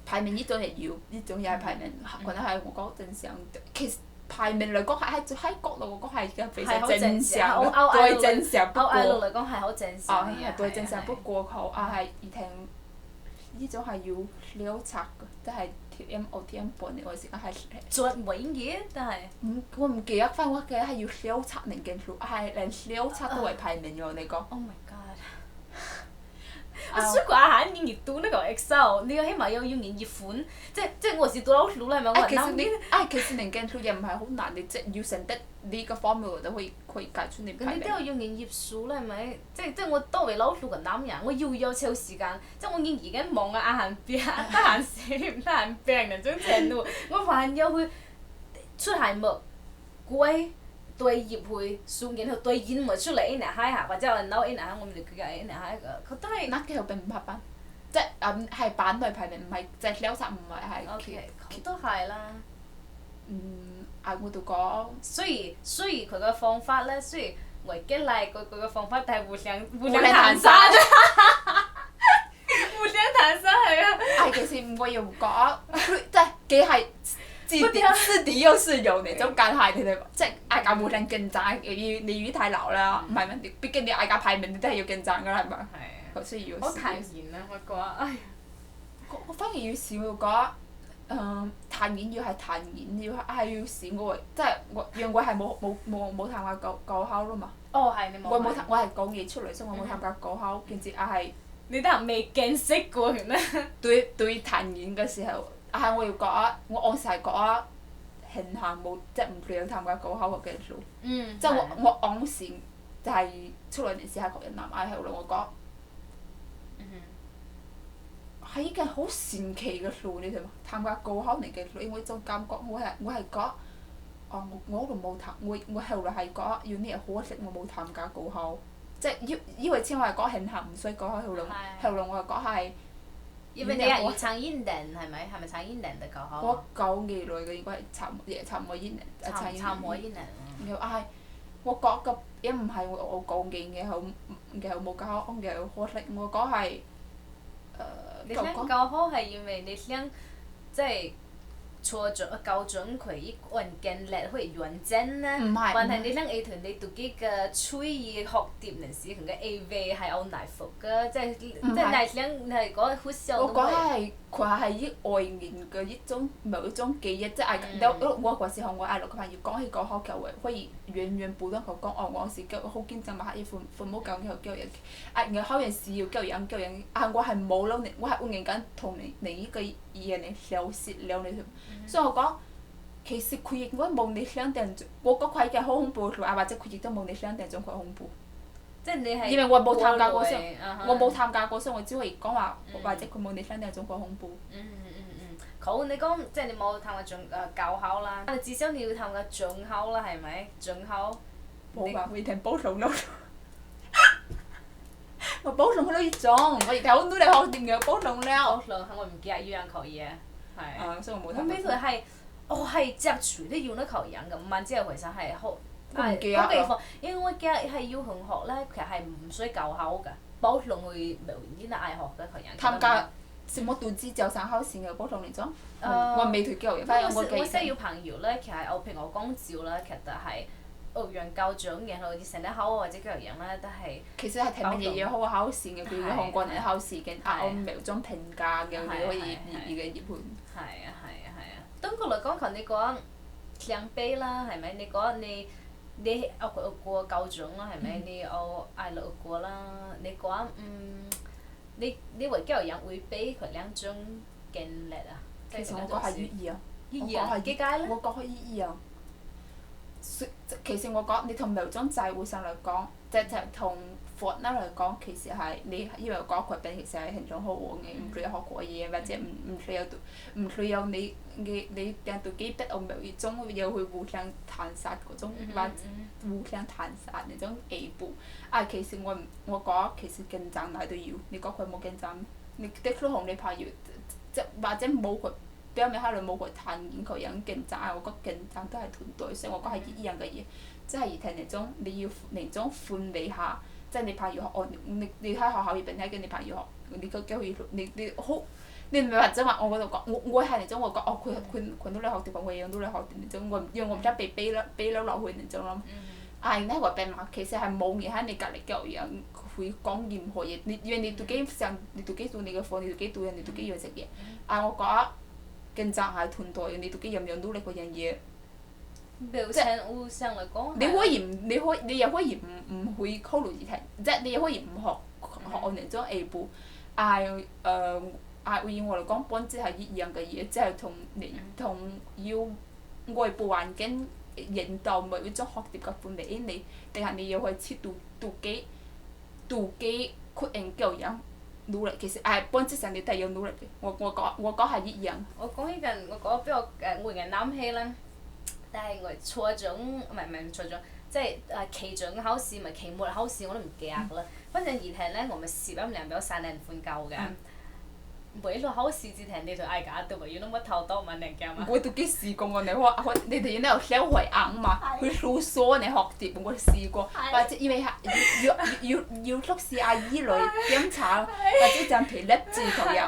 Speaker 2: 排名呢種係要，呢種又係排名，可能係我覺得正常。其實排名嚟講喺角度我講係嘅非常正常，對正常不過。
Speaker 1: 嚟講係好正常嘅。
Speaker 2: 對正常不過佢係而聽呢種係要了拆嘅，即係TM OTM 半年嘅時間係。
Speaker 1: 作文嘅，但係。
Speaker 2: 我唔記得翻，我記得係要了拆能見數，係連了拆都為排名嘅你講。
Speaker 1: Oh my god！我試過下年月讀那個 Excel，你起碼要用年月款，即我是讀老鼠啦，係咪？我諗
Speaker 2: 其實能見數又唔係好難，你即要成得呢個 formula 都可以計出你排名。
Speaker 1: 咁你都要用年月數啦，係咪？即我作為老鼠嘅男人，我要抽時間，即我已經忙啊眼行病，得閒寫唔得閒病那種程度，我還要去出題目改。對入去數，然後對演咪出嚟一下下，或者我扭一下，我咪就叫佢一下一個，佢都係。
Speaker 2: 嗱，佢後邊唔合班，即係班內排名，唔係即係了拆，唔係係。
Speaker 1: OK，佢都係啦。
Speaker 2: 我就講。
Speaker 1: 雖然佢個方法咧，雖然維基賴佢個方法，但係互相彈山。互相彈山係啊！
Speaker 2: 其實我又講，即係幾係。私底又是有那種間係你哋，即係大家互相競爭，你語太流啦，唔係咩？畢竟你大家排名你都係要競爭㗎啦，係咪？好需要。
Speaker 1: 好坦然啊！我覺得，唉。
Speaker 2: 我反而要試我覺得，坦然要係坦然，要試我即係因為我係冇參加高考啦嘛。
Speaker 1: 哦，係你冇。
Speaker 2: 我係高二出嚟，所以我冇參加高考，跟住係。
Speaker 1: 你都係未見識過係咩？
Speaker 2: 對坦然嘅時候。我要覺得，我當時係覺得慶幸冇，即係唔想參加高考嘅數。即係我當時就係出嚟年試下學人南嗌後來我覺得係一件好神奇嘅數，你知嘛？參加高考嚟嘅數，因為種感覺我係覺得，我都冇我後來係覺得有啲嘢可惜我冇參加高考，即係以為先我係覺得慶幸唔使高考後來我係覺得係。
Speaker 1: 因為你係要參英聯係咪？係咪參英聯的高考？
Speaker 2: 我高二來嘅應該係參我英聯，
Speaker 1: 參我英聯。
Speaker 2: 然後我覺得也唔係我高二嘅後冇高考，嘅可惜我覺係
Speaker 1: 你想教好係因為你想即係校準佢一個文件列可以完整呢？還係你想會同你自己嘅嘴語學習嗰時，佢嘅 AV 係有耐服嘅，即係耐想係講好笑都
Speaker 2: 我講係佢係以外面嘅一種某一種記憶，即係我嗰時候我嗌落個朋友講起講學嘅話，可以遠不斷佢講我是教好緊張嘛，係父母教佢教人，然後考完試要教人，我係冇咯，我係換緊同另一個人嚟消失了你。所以我講，其實佢應該冇你想象中，我覺佢嘅好恐怖，或者佢亦都冇你想象中佢恐怖。
Speaker 1: 即係你係
Speaker 2: 因為我冇參加過，我冇參加過，所以我只可以講話，或者佢冇你想象中佢恐怖。
Speaker 1: 好，你講即係你冇參加高考啦，但係至少你要參加中考啦，係咪？中考。
Speaker 2: 冇吧，我以前保送咯。我保送去到一中，我而家好努力學點樣保送了。
Speaker 1: 保送我唔記得語言考嘢。係。
Speaker 2: 所以我冇參加。
Speaker 1: 我每次係，係接住你用得考樣嘅，唔係之後其實係好。好地方，因為我記得係要同學咧，其實係唔需高考㗎，保送會無啲嗌學嘅考樣。
Speaker 2: 參加什麼獨資就上考試嘅保送嚟咗？我未退休嘅，反正我記。
Speaker 1: 我識有朋友咧，其實我譬如我講照啦，其實就係學樣校長，然後成日考或者教樣咧都係。
Speaker 2: 其實係睇乜嘢嘢好考試嘅，譬如韓國人考試嘅，我冇種評價嘅，可以嘅熱門。
Speaker 1: 係啊！總括嚟講，求你講兩杯啦，係咪？你講你學過校長啦，係咪？你有嗌落過啦，你講你為教人會俾佢兩種經歷啊？
Speaker 2: 其實我講係粵語啊，
Speaker 1: 我幾解咧？
Speaker 2: 我講係粵語啊。其實我講你同某種制會上嚟講，即係同法律嚟講，其實係你以為講佢病其實係很種好玩嘅，唔需要學過嘢，或者唔需要你讓自己得到某一種又去互相探索嗰種，或者互相探索那種地步。其實我講其實競爭哪都要，你講佢冇競爭，你的確同你朋友即或者冇佢。表面睇嚟冇佢探研佢有競爭，我覺得競爭都係團隊，所以我覺得係一樣嘅嘢，即係而係那種你要那種管理下，即係你朋友學你喺學校入邊睇見你朋友學，你個機會你好，你唔係話即係話我嗰度講，我係那種我覺佢努力學習，我一樣努力學習那種，因為我唔想被逼落去那種咯。你喺外邊嘛，其實係冇人喺你隔離教人會講任何嘢，因為你自己上你自己做你嘅課，你自己讀人，你自己要食嘢。我覺得。競爭係團隊，你自己有冇努力嗰樣嘢？
Speaker 1: 即係互相嚟講。
Speaker 2: 你又可以唔去考慮而停，即係你又可以唔學按那種 A 步，對我嚟講本質係一樣嘅嘢，即係同要外部環境引導某一種學習嘅管理你，定係你要去自己決定教人。努力其實本質上你都係要努力嘅，我講係一樣。
Speaker 1: 我講起近，我講比較我嘅諗起啦，但係我初中唔係初中，即係期中考試咪期末考試我都唔記得㗎啦。反正而係咧，我咪攝音量比較3年半夠嘅。每個考試之前你就嗌架對喎，要那麼頭多問人家嘛。
Speaker 2: 我都幾試過我你哋那有小回硬嘛，去訴說你學習，我試過，或者因為要宿舍阿姨來檢查，或者就皮粒字同有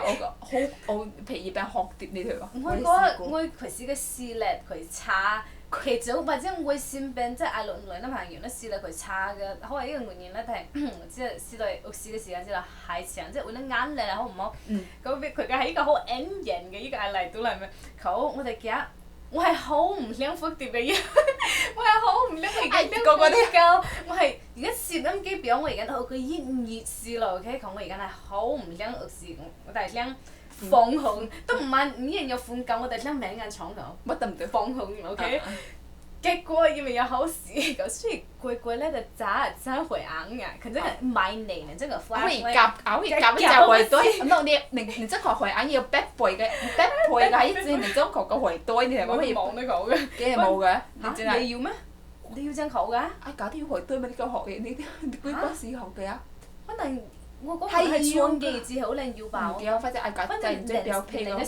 Speaker 2: 我皮葉病學習你哋話。
Speaker 1: 我覺得我佢是個視力佢差。其中或者我身邊即係嗌落來啲朋友咧視力佢差嘅，可能呢個原因咧係即係視力學習嘅時間之內太長，即係為咗眼力好唔好？咁佢嘅係一個好隱形嘅依個係嚟到係咪？我哋記得我係好唔想復習嘅嘢，我係好唔想去研究，我係而家攝音機表我而家學佢熱視落，OK，我而家係好唔想學習，我係想。放空都唔係唔一定要放夠，我哋想名眼闖頭。乜都唔對。放空 ，OK。結果因為有考試，咁所以攰咧就真回硬啊！佢真係買嚟，真係快。
Speaker 2: 可以夾一隻回堆，你真係回硬要8倍嘅係一隻你將個回堆，你係可以。
Speaker 1: 冇得講嘅。
Speaker 2: 梗係冇嘅。
Speaker 1: 你要咩？你要真考㗎？
Speaker 2: 搞啲回堆咪你夠學嘅，你幾多時學嘅啊？
Speaker 1: 可能。我嗰個係創記字好靚要爆，
Speaker 2: 反正零
Speaker 1: 嘅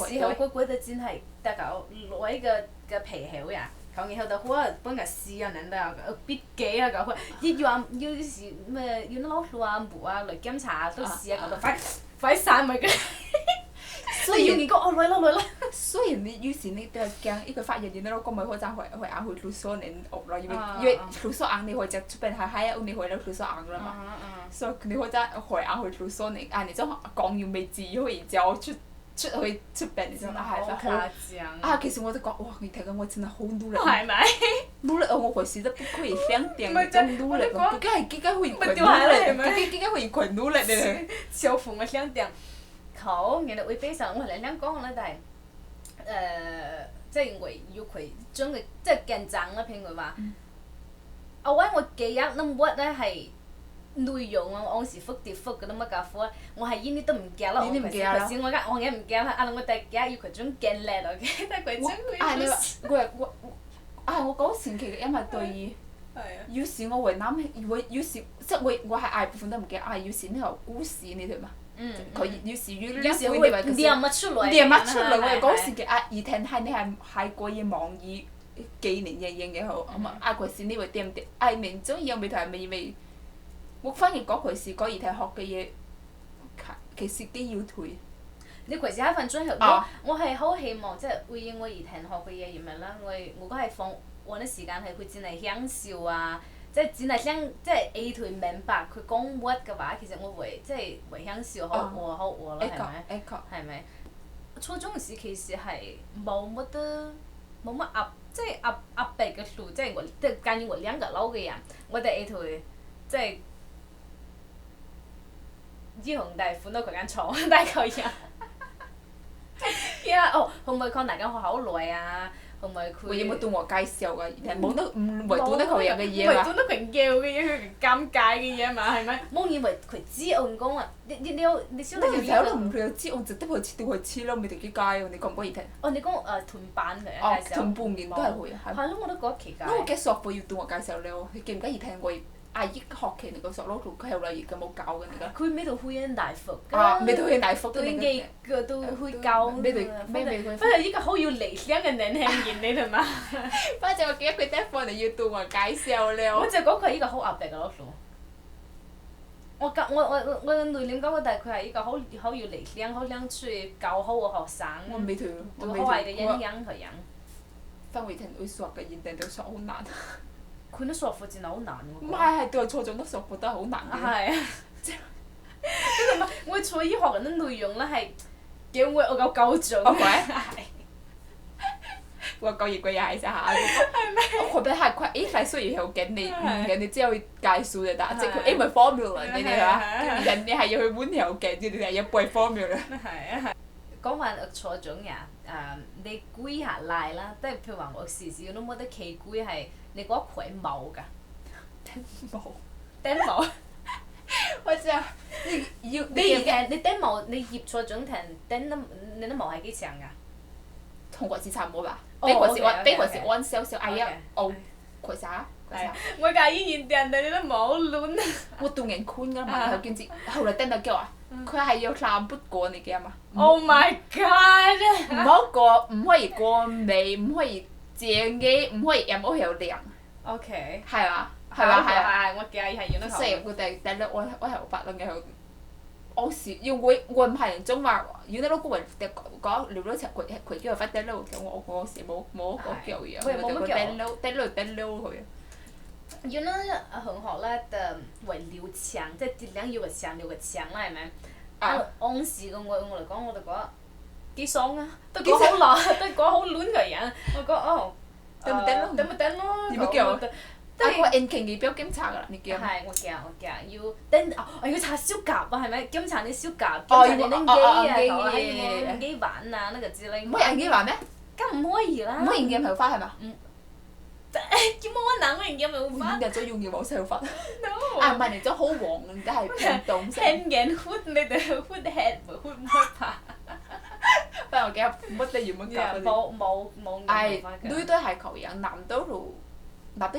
Speaker 1: 時候嗰就真係得個攞個皮口呀，然後就好幫人試啊，人哋筆記啊，要時咩要攞書啊、簿啊嚟檢查都試啊，就快快散咪嘅。
Speaker 2: 所以
Speaker 1: 你講來啦。
Speaker 2: 雖然你有時你都係驚一個發現你那老公咪會會昂回吐縮你惡了，因為吐縮昂你會就出邊係係你會了吐縮昂了嘛，所以你會在會昂回吐縮你你就講完未至於會交出去出邊，你就其實我都講哇，你睇緊我真係好努力，
Speaker 1: 係咪？
Speaker 2: 努力我會死得不可以兩點那種努力，更加會快努力，更加會快努力咧。
Speaker 1: 小負我兩點。好，然後會非常我係兩講咧，但係即係我要佢將佢即係競爭啦，譬如話，我記憶那麼咧係內容啊，我是複碟複嘅都乜架貨，我係一啲都唔記啦，我唔記啦，我唔記啦，我第記要佢種勁叻咯，但係佢種佢。
Speaker 2: 我講前期嘅因為對，有時我會諗，有時即係我係大部分都唔記，有時呢個故事你哋嘛。佢有時會
Speaker 1: 念唔出來，
Speaker 2: 我嗰時嘅而聽係你係過嘢網易幾年嘅好，嗰時你會點明中意未睇未，我反而講佢是嗰而聽學嘅嘢，其實幾要退。
Speaker 1: 你嗰時喺份最後，我係好希望即係會應我而聽學嘅嘢咁樣啦，我係放我啲時間係佢真係享受啊。即係真係想，即係佢明白佢講乜嘅話，其實我會即係會享受學咯，係咪？係咪？初中時其實係冇乜即係壓迫嘅路，即係我即係關於我兩個樓嘅人，我哋佢即係衣紅大款都佢間廠，大概人。可唔可以講大間學校好耐啊？可唔可以佢？
Speaker 2: 會有冇對我介紹㗎？冇得唔會對得佢有嘅嘢嘛？
Speaker 1: 唔係對得佢叫嘅嘢，佢尷尬嘅嘢嘛，係咪？冇以為佢知我講啊！你小弟
Speaker 2: 有都唔會知，我直接去黐到去黐咯，未條街喎！你講唔講易聽？
Speaker 1: 你講同班嘅介紹。
Speaker 2: 同半年都係會啊。
Speaker 1: 係咯，我都覺得奇怪。
Speaker 2: 我嘅索課要對我介紹了，你記唔記得易聽過？一學期那個索老師佢後來而家冇教嘅那個。
Speaker 1: 佢每度會很大幅㗎。
Speaker 2: 每度會大幅。
Speaker 1: 對幾個都會教。反正依個好有理想嘅年輕人你哋嘛。
Speaker 2: 反正我記得佢第一課就要對我介紹了。
Speaker 1: 我就講佢係一個好壓迫嘅老師。我內斂講，但係佢係一個好有理想，好想出去教好嘅學生。
Speaker 2: 我未聽。
Speaker 1: 對好壞嘅影響佢人。
Speaker 2: 反為聽會索嘅，現定都索好難。
Speaker 1: 佢啲索課真係好難喎。
Speaker 2: 唔係對初中啲索課都係好難嘅。
Speaker 1: 係啊。跟住咪，我初一學嘅啲內容咧係叫我夠準。
Speaker 2: 我高一個也係下，我覺得係佢嚟雖然係勁你只有介紹嘅，但係即係佢咪 formula 你哋係人哋係要去揾條勁，你哋係要背 formula。
Speaker 1: 係啊。講翻初中呀，你攰下嚟啦，即係譬如話我時時都冇得企攰係，你覺得佢冇㗎？頂帽。
Speaker 2: 我知啊。
Speaker 1: 你而家你頂帽，你入初中聽頂你啲帽係幾長㗎？
Speaker 2: 同嗰時差唔多吧。比嗰時彎少少，佢啥？
Speaker 1: 我介意現人哋啲帽亂。
Speaker 2: 我讀人寬㗎嘛，佢見至後來頂到叫啊，佢係要3筆過你記得嘛
Speaker 1: ？Oh my god！
Speaker 2: 唔好過，唔可以過尾，唔可以正嘅，唔可以M O L 亮。
Speaker 1: OK。
Speaker 2: 係嘛？
Speaker 1: 係，我記係要得。
Speaker 2: 所以我哋我係發諗嘅係，我是要我唔係人種話，如果你老公話講聊到佢叫佢發頂撈，我是冇個叫嘢，我就頂撈佢。
Speaker 1: 有那同學咧的為撩牆，即係盡量要個牆啦，係咪？按時嘅我嚟講，我就覺得幾爽啊！都講好耐，都講好亂嘅人，我覺得頂咯。
Speaker 2: 有冇叫？但係個 N 期儀表檢查㗎啦，你驚？
Speaker 1: 係，我驚要頂我要查小甲啊，係咪？檢查你小甲，檢查你啲機啊，喺機板啊，那個之類。
Speaker 2: 唔可以按機板咩？
Speaker 1: 梗唔可以啦。
Speaker 2: 唔可以驗頭髮係嘛？
Speaker 1: 叫乜難？我驗頭髮。
Speaker 2: 人咗用驗冇頭髮。No。唔係你咗好黃，你都係變動色。
Speaker 1: 聽見煏你哋煏 head 唔煏髮。
Speaker 2: 不過我記得乜都驗乜夾嗰啲。
Speaker 1: 冇驗頭髮嘅。
Speaker 2: 女都係求樣，男都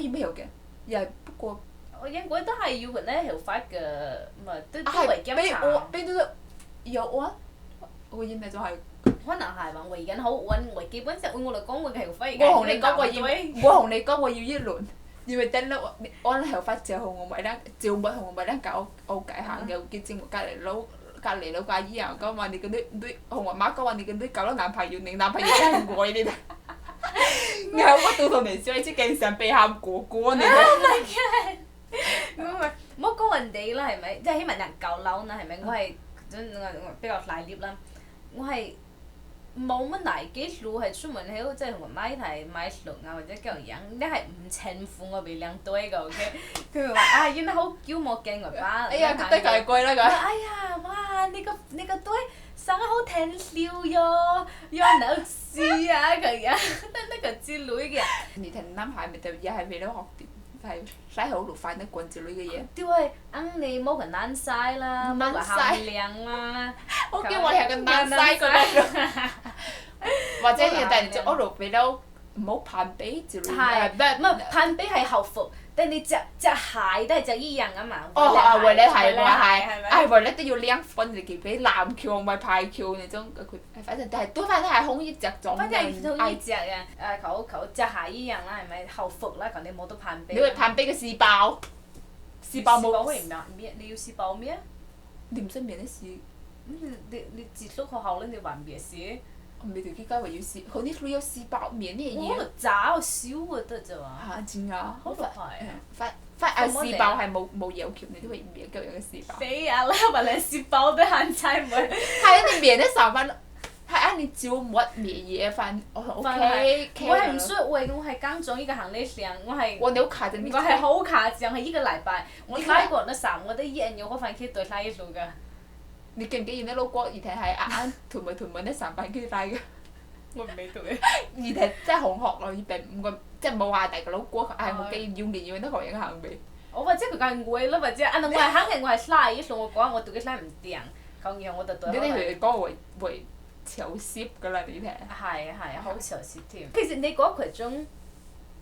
Speaker 2: 要咩嘅？又係不過。
Speaker 1: 我應該都係要揾頭髮嘅，咪都為檢查。
Speaker 2: 俾到有啊！我現在就係。
Speaker 1: 可能係話圍緊好揾，圍基本上我嚟講我頭髮。
Speaker 2: 我同你講我要一輪，因為等到我頭髮照好我咪咧，照唔好我咪咧搞我計下嘅，見節目隔離隔離老個姨啊講話你個女同我媽講話你個女搞到男朋友，你男朋友真係愛你的。然後我到同你說，即經常被喊哥哥你。
Speaker 1: 唔好講人哋啦，係咪？即係起碼人夠嬲啦，係咪？我比較賴劣啦，我係冇乜大幾路係出門口，即係同我媽一齊買餸啊，或者咁樣，你係唔稱呼我哋兩對嘅 OK？佢咪話啊，原來好驕傲嘅我爸。
Speaker 2: 哎呀，覺得佢係貴啦佢。
Speaker 1: 哎呀，哇！你個對生得好聽笑喲，有腦事啊咁樣，那個之類嘅。
Speaker 2: 你睇男孩咪就又係為咗學係使好路快得滾之類嘅嘢。
Speaker 1: 對，你冇個懶曬啦，冇個喊靚啦。
Speaker 2: 我驚我係個懶曬嗰種。或者係突然間我路為咗唔好攀比之類嘅。
Speaker 1: 唔係攀比係後服，但係你隻鞋都係隻一樣啊嘛。
Speaker 2: 為你係為你都要靚分自己比籃球唔係排球那種，反正反正係同一隻種嘅。
Speaker 1: 反正同一隻嘅，佢隻鞋一樣啦，係咪後服啦？佢哋冇得攀比。
Speaker 2: 你會攀比嘅試爆？試爆冇。
Speaker 1: 試爆可以咩？你要試爆咩？
Speaker 2: 你唔識咩啲試？
Speaker 1: 你寄宿學校你玩咩試？
Speaker 2: 未條幾家話要試，佢啲要試爆面啲嘢。
Speaker 1: 我渣少啊得咋嘛？
Speaker 2: 嚇真啊！
Speaker 1: 好快
Speaker 2: 試爆係冇要求，你都可以免咁樣嘅試爆。
Speaker 1: 飛啊啦！話你試爆都限制唔係。
Speaker 2: 係啊，你免得上班，係啊，你照乜嘢嘢飯？OK。
Speaker 1: 我係唔需要為我係剛裝一個行李箱，我係。
Speaker 2: 我你好卡陣。
Speaker 1: 我係好卡陣，係一個禮拜。我拉過那3個都一人有個飯可以對拉一路㗎。
Speaker 2: 你記唔記得你老哥以前係啱屯門啲上班機帶嘅？
Speaker 1: 我未對。
Speaker 2: 以前即係同學咯，以前5個即係冇話第個老哥，係我記要年要得學人行未？
Speaker 1: 我或者佢梗係愛咯，或者我係肯定我係拉一路，我講我對佢拉唔掂，咁然後我就對。
Speaker 2: 你哋佢講會潮濕㗎啦，你睇。
Speaker 1: 係好潮濕添。其實你嗰群中，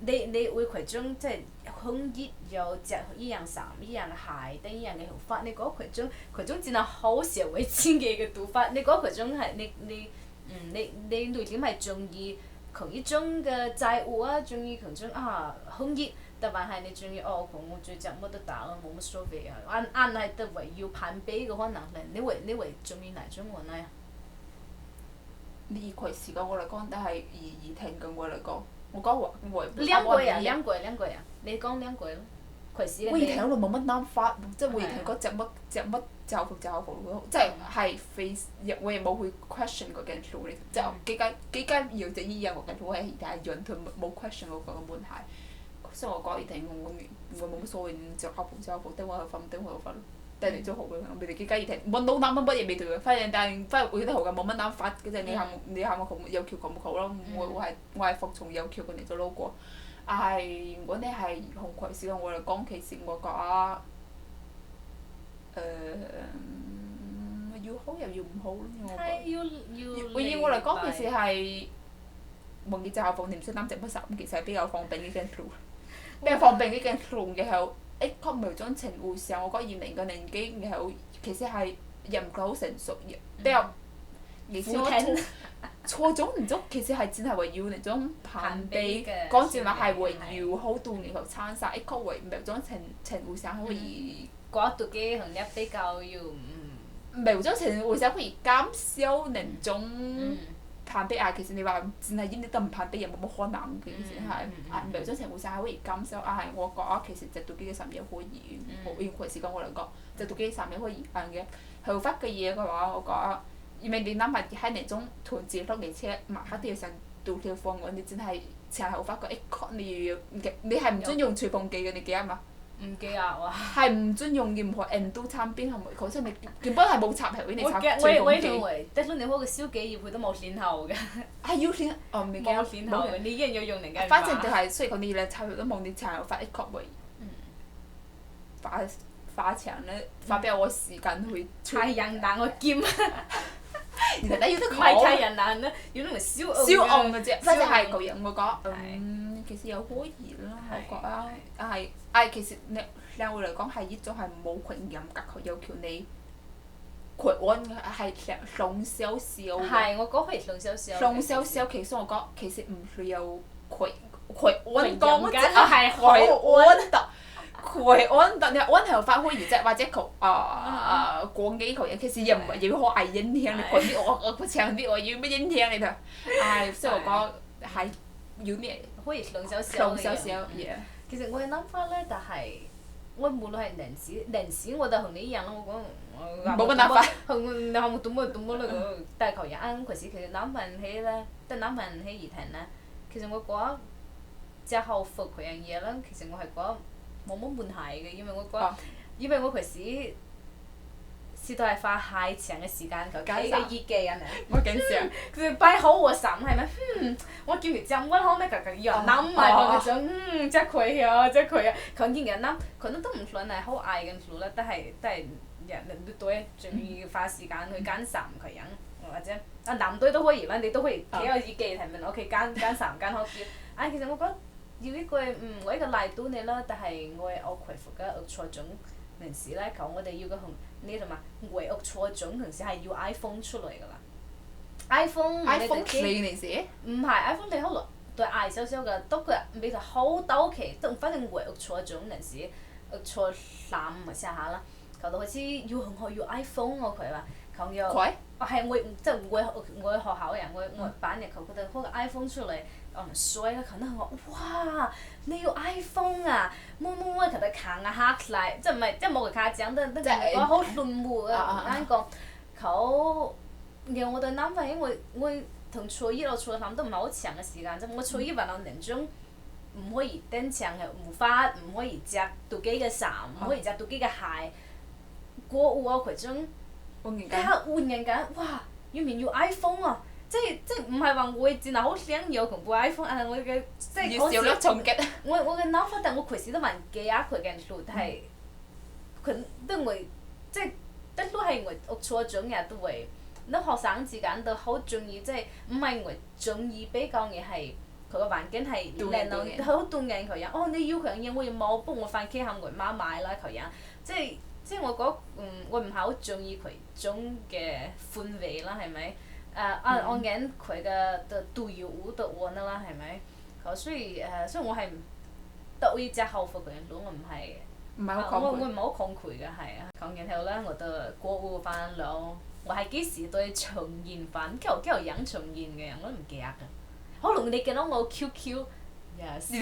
Speaker 1: 你會群中即係好熱又着一樣衫、一樣鞋、跟一樣嘅頭髮，你嗰群中真係好少會穿嘅頭髮，你嗰群中係你內點係中意同一種嘅債務啊，中意同種好熱，但係你中意我最近乜都打咯，冇乜所謂啊。硬係得為要攀比嘅可能咧，你會中意哪種我呢？
Speaker 2: 你佢時間我嚟講，但係易聽嘅我嚟講，我講話我。
Speaker 1: 兩句啊！你講兩句咯。佢時嘅。
Speaker 2: 我以前嗰度冇乜諗法，即係我以前嗰隻乜校服咯，即係 face，我亦冇去 question 嗰件褲咧，就幾間要隻衣啊，我件褲係但係完全冇 question 嗰個問題，所以我講以前我冇乜所謂，着校服，等我去瞓，但係你做好嘅，我哋幾間以前冇諗乜嘢未對嘅，反正我覺得好嘅冇乜諗法，嗰陣你喊我要求咁好咯，我係服從要求嘅嚟做老過。係，如果你係紅葵時我嚟講，其實我覺要好又要唔好咯。我嚟講，其實係黃記校服，你唔識擔隻乜衫，其實係比較方便嘅件褲。比較方便嘅件褲嘅後，確唔係種情侶上，我覺得20個年紀嘅後，其實係又唔夠好成熟，比較。初中唔足，其實係真係為要那種攀比，講真話係為要好多然後參賽，確為唔係種情侶上可以。
Speaker 1: 嗰度嘅同你比較要
Speaker 2: 唔係種情侶上可以減少那種攀比啊！其實你話真係一啲都唔攀比又冇乜可能嘅，其實係唔係種情侶上可以減少啊！係我覺得其實隻到幾嘅衫嘢可以，用佢時間我嚟講，隻到幾嘅衫嘢可以嘅。後發嘅嘢嘅話，我覺得。因為你諗下喺那種團結落而且馬克啲上到條方案，你真係成日後發覺你係唔準用吹風機嘅，你記得嘛？
Speaker 1: 唔記得喎。係
Speaker 2: 唔準用任何印度產品，係咪？嗰陣你根本係冇插頭俾你插吹風機。
Speaker 1: 我得咗你嗰個燒機業佢都冇線後嘅。
Speaker 2: 係要線，未
Speaker 1: 冇線後嘅，你依然要用另一。
Speaker 2: 反正就係，所以講你咧插頭都冇，你成日後發為發長咧，發俾我時間去。
Speaker 1: 太人難我兼。
Speaker 2: 然後你要得
Speaker 1: 唔係太人難啦，要攞嚟燒
Speaker 2: 暗嘅啫，反正係個人我覺，其實有可以啦，我覺得係其實你我嚟講係呢種係冇權嚴格去要求你，佢按係鬆少少。
Speaker 1: 係，我講係鬆少少。
Speaker 2: 鬆少少，其實我覺其實唔需要佢按講，
Speaker 1: 係好
Speaker 2: 按得。會按但你按係發揮而啫，或者佢講幾個人其實也唔係要好愛影響你，佢啲我強啲我要乜影響你㗎，所以我講係要咩？
Speaker 1: 可以弄少少
Speaker 2: 嘢。
Speaker 1: 其實我嘅諗法咧，但係我無論係零時我就同你一樣咯，我講
Speaker 2: 冇乜諗法。
Speaker 1: 你係冇多那個大球人，其實諗翻起咧，但諗翻起議題咧，其實我覺得隻後服嗰樣嘢咧，其實我係覺得冇乜問題嘅，因為我覺得，因為我其實都係花太長嘅時間，佢睇個熱記啊，
Speaker 2: 我經常。
Speaker 1: 佢擺好我審係咪？我叫佢講，我後尾佢又諗埋我嗰種，即係佢啊，佢見人諗，可能都唔算係好愛嘅路啦，都係人都對，仲要花時間去揀審佢人，或者男隊都可以啦，你都可以睇個熱記係咪？OK，揀審揀好啲。其實我覺得要一個我一個嚟到你啦，但係我克服嘅錯種零時咧，求我哋要個同呢度嘛，為錯種同時係要 iPhone 出嚟㗎啦。iPhone
Speaker 2: 你零時？
Speaker 1: 唔係 iPhone 你好耐對矮少少嘅，都佢未就好到期，都反正為錯種零時，錯3咪下下啦。求到好似要同學要 iPhone 佢話，求要。係我即係我學校嘅人，我班入求佢哋開個 iPhone 出嚟。衰啦！可能佢話：哇，你要 iPhone 啊？乜佢哋扛啊嚇嚟，即係唔係即係冇佢卡獎，但係我好羨慕啊！啱講佢，然後我哋諗法，因為我同初一到初三都唔係好長嘅時間啫。我初一運動年中唔可以登場嘅無法，唔可以着妒忌嘅衫，唔可以着妒忌嘅鞋。過戶佢種，家下換人緊，哇！要唔要 iPhone 啊？即係唔係話我真係好想要同部 iPhone，我嘅即係
Speaker 2: 好似衝擊。
Speaker 1: 我嘅諗法，但我隨時都問記佢嘅路，但係佢都會即係都係我錯種嘅都會，啲學生之間都好中意，即係唔係我中意比較嘅係佢個環境係靚到好動人佢樣。你要佢樣嘢，我要冇，幫我翻屋企喊我媽買啦佢樣。即係我覺得我唔係好中意佢種嘅氛圍啦，係咪？我揀佢嘅都要都換啦，係咪？所以我係對於隻後服嘅人講，我唔係。唔係好抗拒。我唔係好抗拒嘅，係啊。講然後咧，我就過戶翻咯。我係幾時對重現翻？幾有人重現嘅人，我都唔記得㗎。可能你見到我 QQ，你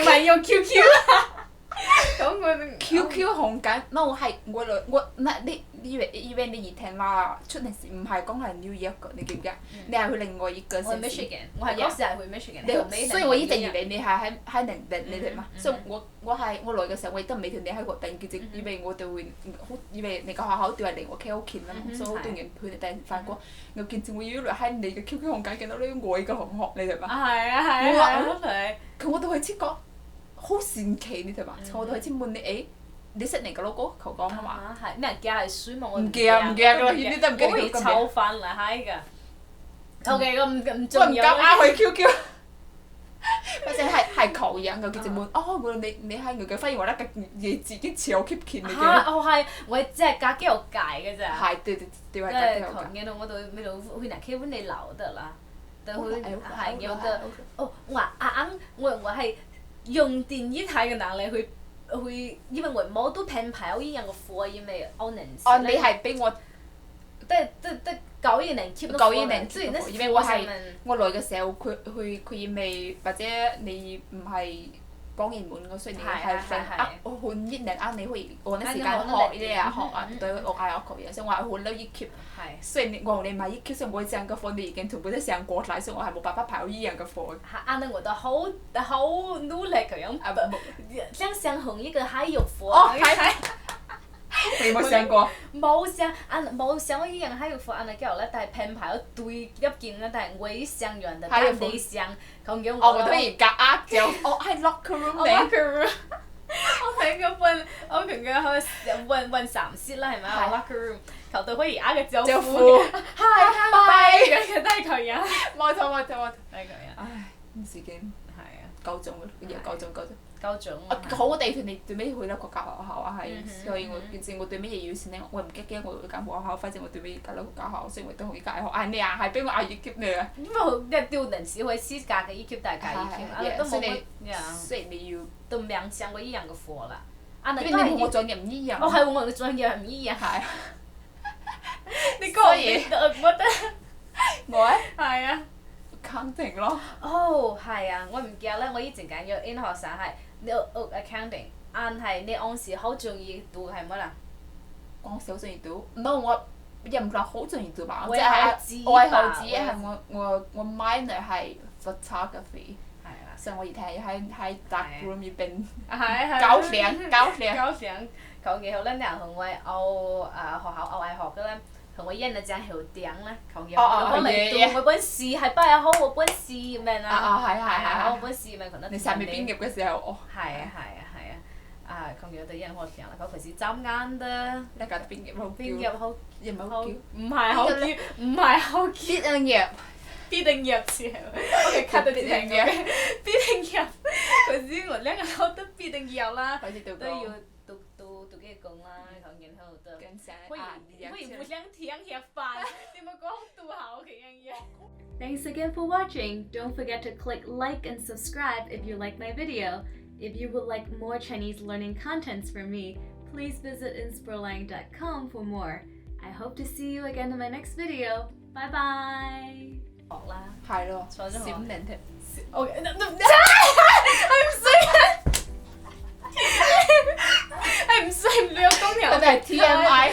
Speaker 1: 咪用 QQ 啦。咁我
Speaker 2: QQ 紅緊，我係我你以為你熱聽啦，出嚟時唔係講係 New York 㗎，你記唔記？你係去另外一個城市。
Speaker 1: 我去 Michigan，我係嗰時係去 Michigan。
Speaker 2: 所以我一直以為你係喺你哋嘛，所以我來嘅時候，我亦都未同你喺嗰邊，其實以為我哋會以為你個學校對係離我屋企好近啦，所以好多人去你哋翻過。我見住我以為喺你嘅 QQ 紅緊見到呢我嘅同學，你哋嘛？
Speaker 1: 係啊！
Speaker 2: 我都去知覺。好神奇你哋嘛？我都開始問你你識你個 logo 求講啊嘛？
Speaker 1: 係咩人記係水嘛？我
Speaker 2: 唔記㗎啦，呢啲都唔記得。
Speaker 1: 我可以湊飯嚟閪㗎。求其個唔重要。
Speaker 2: 我唔敢嗌佢 QQ。或者係求人嘅，佢就問你係我嘅，反而我咧嘅嘢自己超 keep 緊你嘅。
Speaker 1: 係，我只係隔幾條界嘅咋。
Speaker 2: 係對，隔幾條界。
Speaker 1: 窮嘅到我到去嗱 K 本你留得啦，到去係有得。我話我係。用電呢睇嘅能力去，因為我冇都品牌有依樣嘅貨，因為我能。
Speaker 2: 你係俾我。
Speaker 1: 得9億能 keep
Speaker 2: 到貨。9億能
Speaker 1: keep 到貨，
Speaker 2: 因為我來嘅時候，佢未或者你唔係講英文嘅，所以你係換一兩啱你可以按啲時間學啲啊學啊，對我嗌我學嘢，所以我係換到依 keep。雖然我你買依 keep，所以我這樣嘅貨你已經全部都上過曬，所以我係冇辦法排到依樣嘅貨。
Speaker 1: 我都好努力咁樣，想上紅一個海肉貨。
Speaker 2: 你冇上過？
Speaker 1: 冇上過依樣海肉貨，之後咧，但係品牌有對一件咧，但係我上樣的，但係你上，咁樣
Speaker 2: 我都而家就係 locker room 嚟。
Speaker 1: 我睇嗰本，我同佢去運衫先啦，係咪啊 ？locker room，求到可以嗌個招呼。拜，佢都係佢啊！
Speaker 2: 冇錯。
Speaker 1: 都係佢啊！
Speaker 2: 唉，唔時間。係啊。夠鐘啦，
Speaker 1: 夠鐘。
Speaker 2: 好嘅地方你最尾去咗國家學校啊，係，所以我見我對咩嘢要錢咧，我唔驚我會揀學校，反正我對咩揀咗國家學校，所以我都可以揀學。你啊，係俾我嗌依 keep 你啊！
Speaker 1: 因為掉零時可以私隔嘅依 keep，大家依 keep，都冇乜。
Speaker 2: 所以你要。
Speaker 1: 都未上過依樣嘅課啦。因
Speaker 2: 為你同我專業唔一樣。
Speaker 1: 哦，係喎，我哋專業係唔一樣。
Speaker 2: 係。
Speaker 1: 你講你覺得？
Speaker 2: 我咧。
Speaker 1: 係啊。
Speaker 2: accounting 咯。
Speaker 1: 哦，係啊，我唔記得咧，我以前揀咗 in 學生係你學 accounting，但係你當時好中意讀係乜啦？
Speaker 2: 我小中意讀，唔係我又唔係好中意讀吧，
Speaker 1: 我
Speaker 2: 即係我係後指係我 minor 係 photography。
Speaker 1: 係啊。
Speaker 2: 所以我以前喺 dark room 入邊
Speaker 1: 搞
Speaker 2: 相。
Speaker 1: 搞相，求其好咧，然後同我學校學外學嘅咧，同我印咗張後頂咧，求其我嚟讀我本試係不係好我本試咁樣啦。係我本試咪覺得。
Speaker 2: 你上面畢業嘅時候哦。
Speaker 1: 係啊，求其我對印好強啦，佢平時眨眼的。
Speaker 2: 你覺得畢業好叫？
Speaker 1: 畢業好。
Speaker 2: 又唔係好叫。
Speaker 1: 唔係好叫，唔係好叫。
Speaker 2: 畢業。
Speaker 1: 畢定業先，OK cut 到啲聽嘅。畢定業，嗰時我兩個好多畢定業啦，都要讀幾個工啦，然後都可以互相聽吃飯，點解講讀好嘅樣嘢？Thanks again for watching. Don't forget to click like and subscribe if you like my video. If you would like more Chinese learning contents from me, please visit inspirlang.com for more. I hope to see you again in my next video. Bye bye. 學啦，
Speaker 2: 係咯，
Speaker 1: 錯咗我。
Speaker 2: 閃靈貼。
Speaker 1: Okay, I'm sorry. I'm sorry，你有公條。
Speaker 2: 我哋係 TMI。